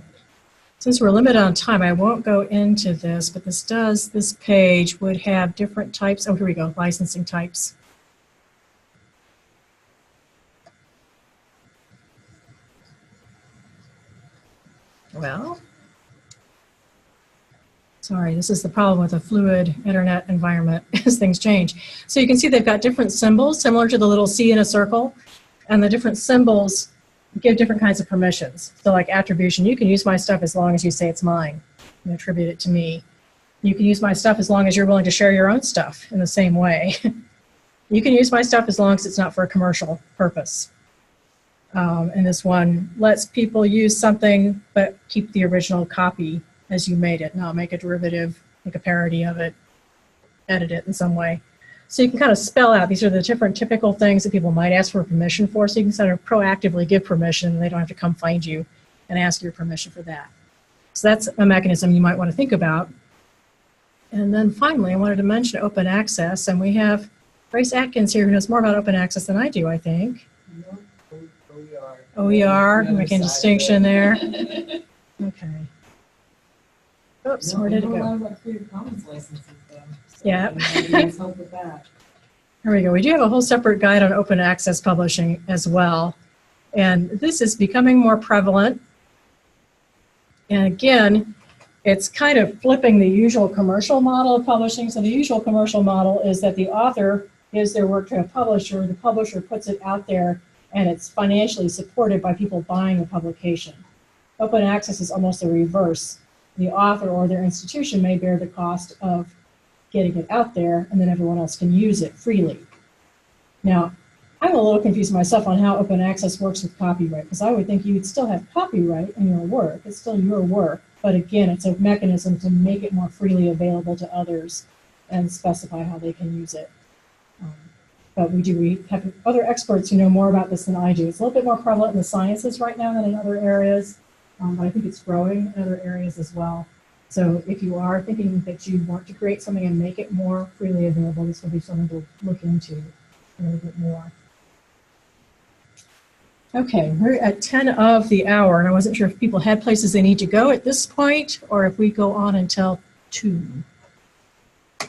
Since we're limited on time, I won't go into this, but this page would have different types. Oh, here we go, licensing types. Well, sorry, this is the problem with a fluid internet environment as things change. So you can see they've got different symbols similar to the little C in a circle, and the different symbols give different kinds of permissions. So like attribution, you can use my stuff as long as you say it's mine and attribute it to me. You can use my stuff as long as you're willing to share your own stuff in the same way. You can use my stuff as long as it's not for a commercial purpose. And this one lets people use something but keep the original copy as you made it, not make a derivative, make a parody of it, edit it in some way. So you can kind of spell out, these are the different typical things that people might ask for permission for, so you can sort of proactively give permission, and they don't have to come find you and ask your permission for that. So that's a mechanism you might want to think about. And then finally, I wanted to mention open access, and we have Grace Atkins here who knows more about open access than I do, I think. OER, making a distinction there. Okay. Oops, where did it go? About Creative Commons licenses, though. So Yeah. let's help with that. Here we go. We do have a whole separate guide on open access publishing as well. And this is becoming more prevalent. And again, it's kind of flipping the usual commercial model of publishing. So the usual commercial model is that the author gives their work to a publisher, the publisher puts it out there, and it's financially supported by people buying the publication. Open access is almost the reverse. The author or their institution may bear the cost of getting it out there, and then everyone else can use it freely. Now, I'm a little confused myself on how open access works with copyright, because I would think you would still have copyright in your work. It's still your work, but again, it's a mechanism to make it more freely available to others and specify how they can use it. But we have other experts who know more about this than I do. It's a little bit more prevalent in the sciences right now than in other areas, but I think it's growing in other areas as well. So if you are thinking that you want to create something and make it more freely available, this will be something to look into a little bit more. Okay, we're at 10 of the hour, and I wasn't sure if people had places they need to go at this point, or if we go on until 2. I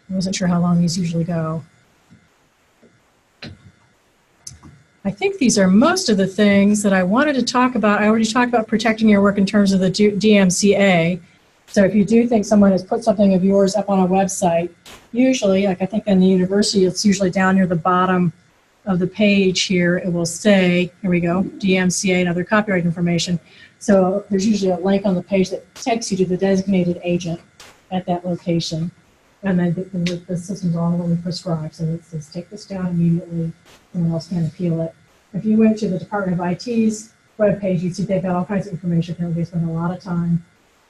wasn't sure how long these usually go. I think these are most of the things that I wanted to talk about. I already talked about protecting your work in terms of the DMCA. So if you do think someone has put something of yours up on a website, usually, like I think in the university, it's usually down near the bottom of the page here. It will say, here we go, DMCA and other copyright information. So there's usually a link on the page that takes you to the designated agent at that location. And then the system's all prescribed. So it says take this down immediately. Someone else can appeal it. If you went to the Department of IT's webpage, you'd see they've got all kinds of information. They spend a lot of time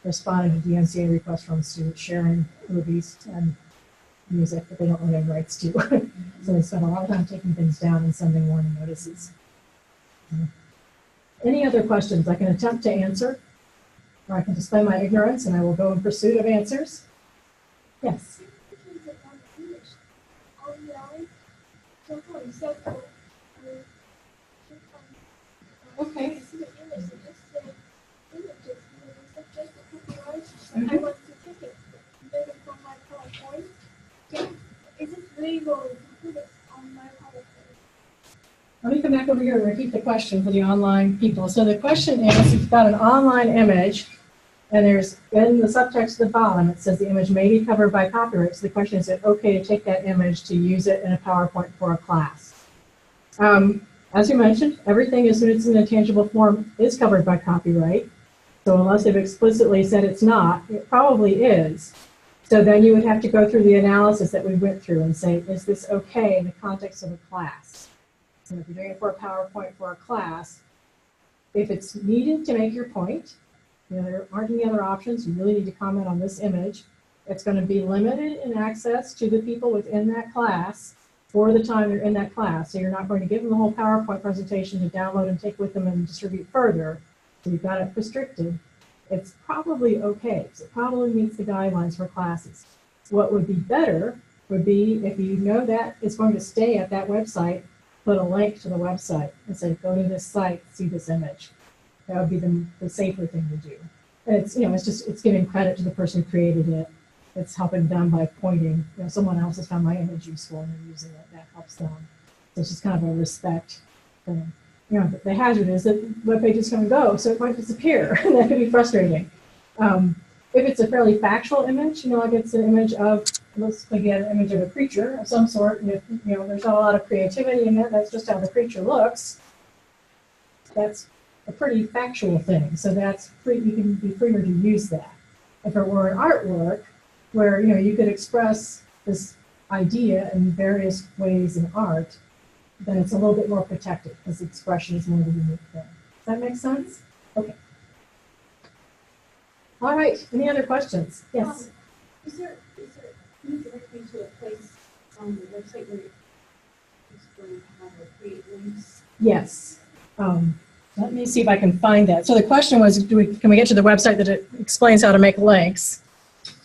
responding to DMCA requests from students, sharing movies, and music, but they don't really have rights to. So they spend a lot of time taking things down and sending warning notices. Any other questions I can attempt to answer? Or I can display my ignorance and I will go in pursuit of answers. Yes. Okay. I want to take it, better from my PowerPoint. Is it legal to put it on my PowerPoint? Let me come back over here and repeat the question for the online people. So the question is, if you've got an online image, and there's in the subtext at the bottom, it says the image may be covered by copyright. So the question is it okay to take that image to use it in a PowerPoint for a class? As you mentioned, everything as soon as it's in a tangible form is covered by copyright. So unless they've explicitly said it's not, it probably is. So then you would have to go through the analysis that we went through and say, is this okay in the context of a class? So if you're doing it for a PowerPoint for a class, if it's needed to make your point, there aren't any other options, you really need to comment on this image. It's going to be limited in access to the people within that class for the time they're in that class. So you're not going to give them the whole PowerPoint presentation to download and take with them and distribute further. So you've got it restricted. It's probably okay. So it probably meets the guidelines for classes. What would be better would be if you know that it's going to stay at that website, put a link to the website and say, go to this site, see this image. That would be the safer thing to do. And it's, it's giving credit to the person who created it. It's helping them by pointing, someone else has found my image useful and they're using it. That helps them. So it's just kind of a respect thing. The hazard is that web pages come and go, so it might disappear. And that could be frustrating. If it's a fairly factual image, like it's an image of, let's look at an image of a creature of some sort, and if, there's not a lot of creativity in it, that's just how the creature looks. That's a pretty factual thing, so that's free. You can be freer to use that. If it were an artwork, where you could express this idea in various ways in art, then it's a little bit more protected because expression is more the unique thing. Does that make sense? Okay. All right. Any other questions? Yes. Is there can you direct me to a place on the website where it's going to have a create links? Yes. Let me see if I can find that. So the question was, can we get to the website that it explains how to make links?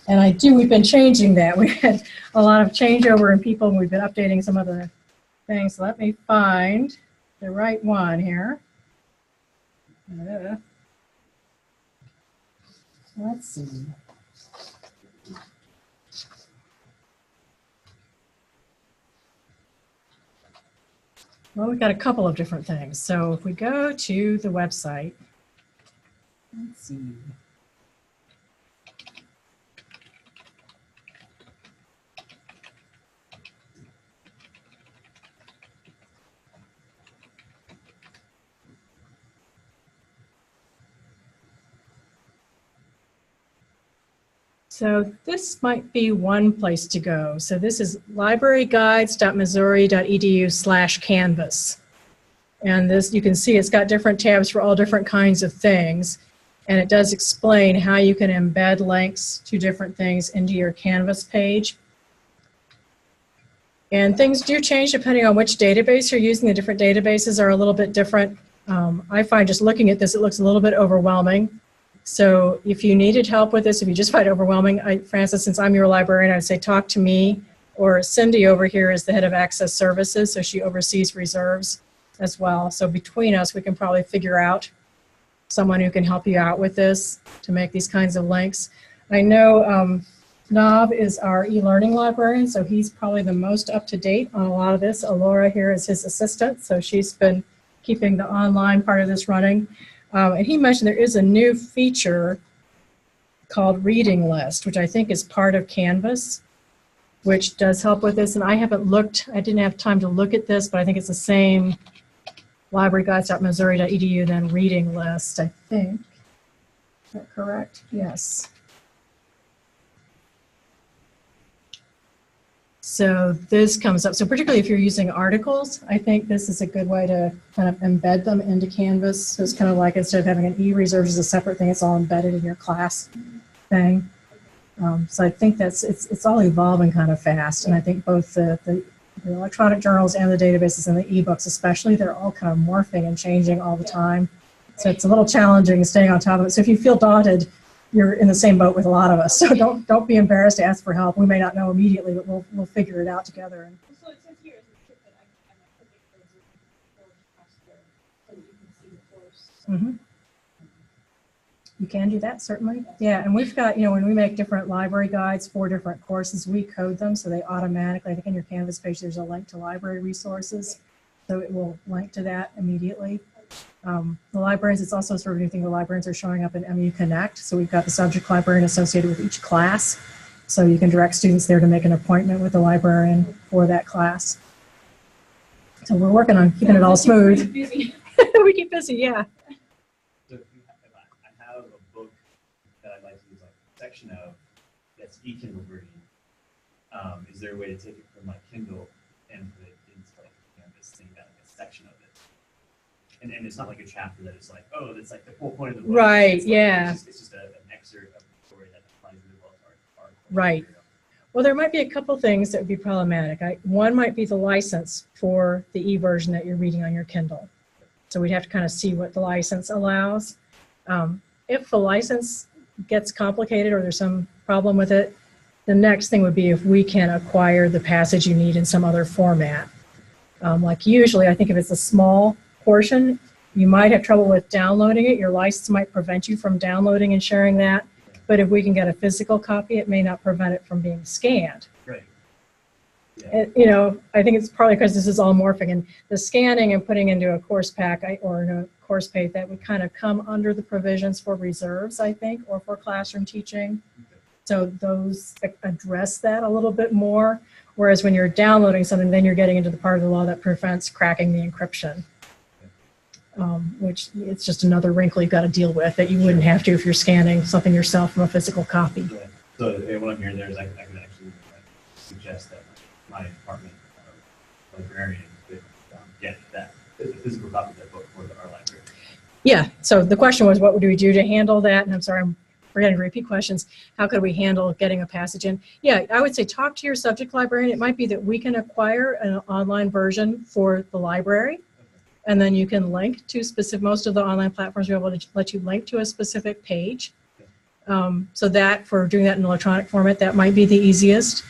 And we've been changing that. We had a lot of changeover in people, and we've been updating some of the things. So let me find the right one here. Let's see. Well, we've got a couple of different things. So if we go to the website, let's see. So this might be one place to go. So this is libraryguides.missouri.edu/canvas. And this, you can see it's got different tabs for all different kinds of things. And it does explain how you can embed links to different things into your Canvas page. And things do change depending on which database you're using. The different databases are a little bit different. I find just looking at this, it looks a little bit overwhelming. So if you needed help with this, if you just find it overwhelming, Francis, since I'm your librarian, I'd say talk to me, or Cindy over here is the head of access services, so she oversees reserves as well. So between us, we can probably figure out someone who can help you out with this to make these kinds of links. I know Nob is our e-learning librarian, so he's probably the most up-to-date on a lot of this. Alora here is his assistant, so she's been keeping the online part of this running. And he mentioned there is a new feature called Reading List, which I think is part of Canvas, which does help with this. And I haven't looked, I didn't have time to look at this, but I think it's the same libraryguides.missouri.edu then Reading List, I think. Is that correct? Yes. So this comes up. So particularly if you're using articles, I think this is a good way to kind of embed them into Canvas. So it's kind of like instead of having an e-reserve as a separate thing, it's all embedded in your class thing. So I think it's all evolving kind of fast, and I think both the electronic journals and the databases and the ebooks especially, they're all kind of morphing and changing all the time. So it's a little challenging staying on top of it. So if you feel daunted, you're in the same boat with a lot of us. So don't be embarrassed to ask for help. We may not know immediately, but we'll figure it out together. So it says here as a tip that I put it as a course master so that you can see the course. Mm-hmm. You can do that, certainly. Yeah, and we've got, when we make different library guides for different courses, we code them so they automatically, I think on your Canvas page, there's a link to library resources. So it will link to that immediately. The librarians, it's also sort of a new thing, the librarians are showing up in MU Connect. So we've got the subject librarian associated with each class. So you can direct students there to make an appointment with the librarian for that class. So we're working on keeping it all smooth. We keep busy, yeah. So if I have a book that I'd like to use like a section of that's e-Kindle version, is there a way to take it from my Kindle and put it into like Canvas, thing that like a section of it? And it's not like a chapter that is like, oh, that's like the whole point of the book. Right, it's like, yeah. It's just an excerpt of the story that applies really well to our Right. Well, there might be a couple things that would be problematic. One might be the license for the e-version that you're reading on your Kindle. So we'd have to kind of see what the license allows. If the license gets complicated or there's some problem with it, the next thing would be if we can acquire the passage you need in some other format. Like usually, I think if it's a small portion, you might have trouble with downloading it. Your license might prevent you from downloading and sharing that. But if we can get a physical copy, it may not prevent it from being scanned. Right. Yeah. I think it's probably because this is all morphing, and the scanning and putting into a course pack or in a course page, that would kind of come under the provisions for reserves, I think, or for classroom teaching. Okay. So those address that a little bit more. Whereas when you're downloading something, then you're getting into the part of the law that prevents cracking the encryption. Which it's just another wrinkle you've got to deal with that you wouldn't have to if you're scanning something yourself from a physical copy. Right. So what I'm hearing there is I could actually suggest that my department librarian could get the physical copy of that book for our library. Yeah, so the question was, what would we do to handle that? And I'm sorry, I'm forgetting to repeat questions. How could we handle getting a passage in? Yeah, I would say talk to your subject librarian. It might be that we can acquire an online version for the library. And then you can link to most of the online platforms will be able to let you link to a specific page. So that for doing that in electronic format, that might be the easiest.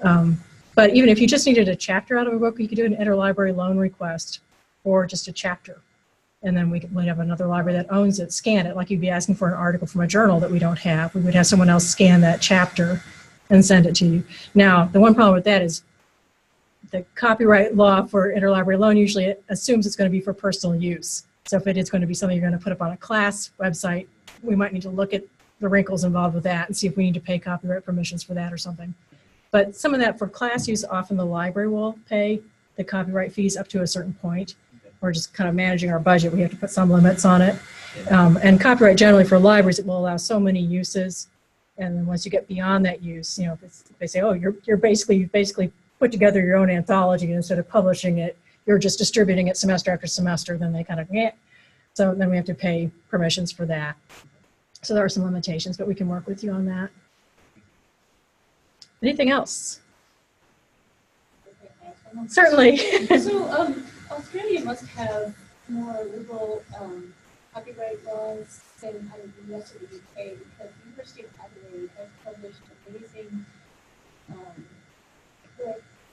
But even if you just needed a chapter out of a book, you could do an interlibrary loan request or just a chapter. And then we'd have another library that owns it, scan it, like you'd be asking for an article from a journal that we don't have. We would have someone else scan that chapter and send it to you. Now, the one problem with that is the copyright law for interlibrary loan usually assumes it's going to be for personal use. So if it is going to be something you're going to put up on a class website, we might need to look at the wrinkles involved with that and see if we need to pay copyright permissions for that or something. But some of that for class use, often the library will pay the copyright fees up to a certain point. We're just kind of managing our budget. We have to put some limits on it. And copyright generally for libraries, it will allow so many uses. And then once you get beyond that use, if they say, oh, you're basically put together your own anthology, and instead of publishing it, you're just distributing it semester after semester, then they kind of, so then we have to pay permissions for that. So there are some limitations, but we can work with you on that. Anything else? Certainly. So Australia must have more liberal copyright laws than the rest of the UK, because the University of Adelaide has published amazing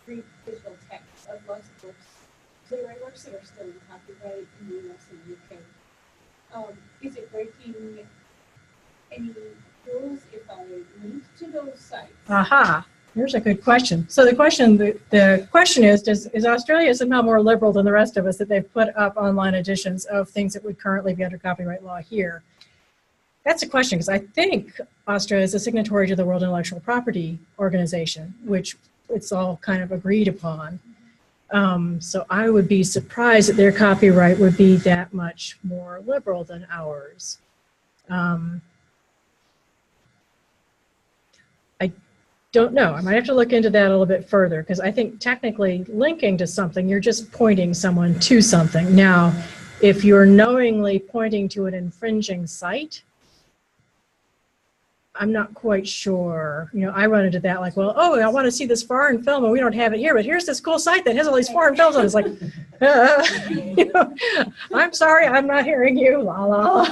free digital texts of lots of books, literary works that are still in copyright in the US and the UK. Is it breaking any rules if I link to those sites? Aha, here's a good question. So the question is Australia somehow more liberal than the rest of us that they've put up online editions of things that would currently be under copyright law here? That's a question, because I think Australia is a signatory to the World Intellectual Property Organization, which it's all kind of agreed upon. So I would be surprised that their copyright would be that much more liberal than ours. I don't know. I might have to look into that a little bit further, because I think technically linking to something, you're just pointing someone to something. Now, if you're knowingly pointing to an infringing site, I'm not quite sure. You know, I run into that like, well, oh, I want to see this foreign film and we don't have it here, but here's this cool site that has all these foreign films on it. It's like, you know, I'm sorry, I'm not hearing you, la la.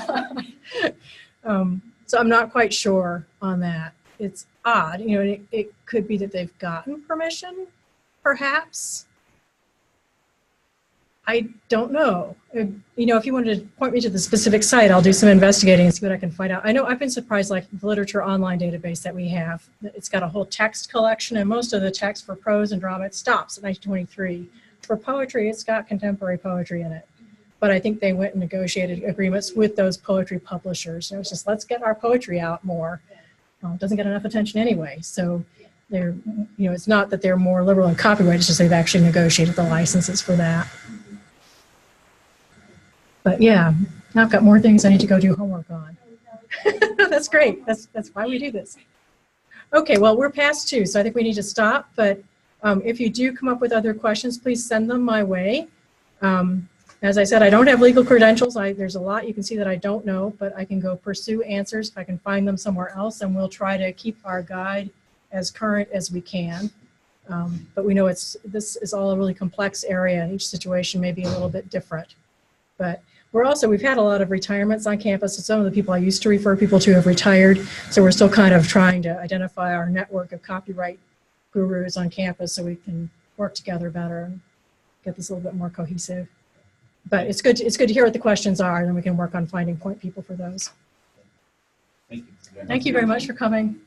So I'm not quite sure on that. It's odd, you know, it could be that they've gotten permission, perhaps. I don't know. You know, if you wanted to point me to the specific site, I'll do some investigating and see what I can find out. I know I've been surprised, like the literature online database that we have, it's got a whole text collection, and most of the text for prose and drama, it stops at 1923. For poetry, it's got contemporary poetry in it. But I think they went and negotiated agreements with those poetry publishers. You know, it's just, let's get our poetry out more. It doesn't get enough attention anyway. So they're, you know, it's not that they're more liberal in copyright, it's just they've actually negotiated the licenses for that. But yeah, now I've got more things I need to go do homework on. That's great. That's why we do this. Okay, well, we're past 2, so I think we need to stop. But if you do come up with other questions, please send them my way. As I said, I don't have legal credentials. There's a lot you can see that I don't know, but I can go pursue answers if I can find them somewhere else, and we'll try to keep our guide as current as we can. But we know this is all a really complex area, and each situation may be a little bit different. But we've had a lot of retirements on campus, so some of the people I used to refer people to have retired, so we're still kind of trying to identify our network of copyright gurus on campus so we can work together better and get this a little bit more cohesive. But it's good to hear what the questions are, and then we can work on finding point people for those. Thank you. Thank you very much for coming.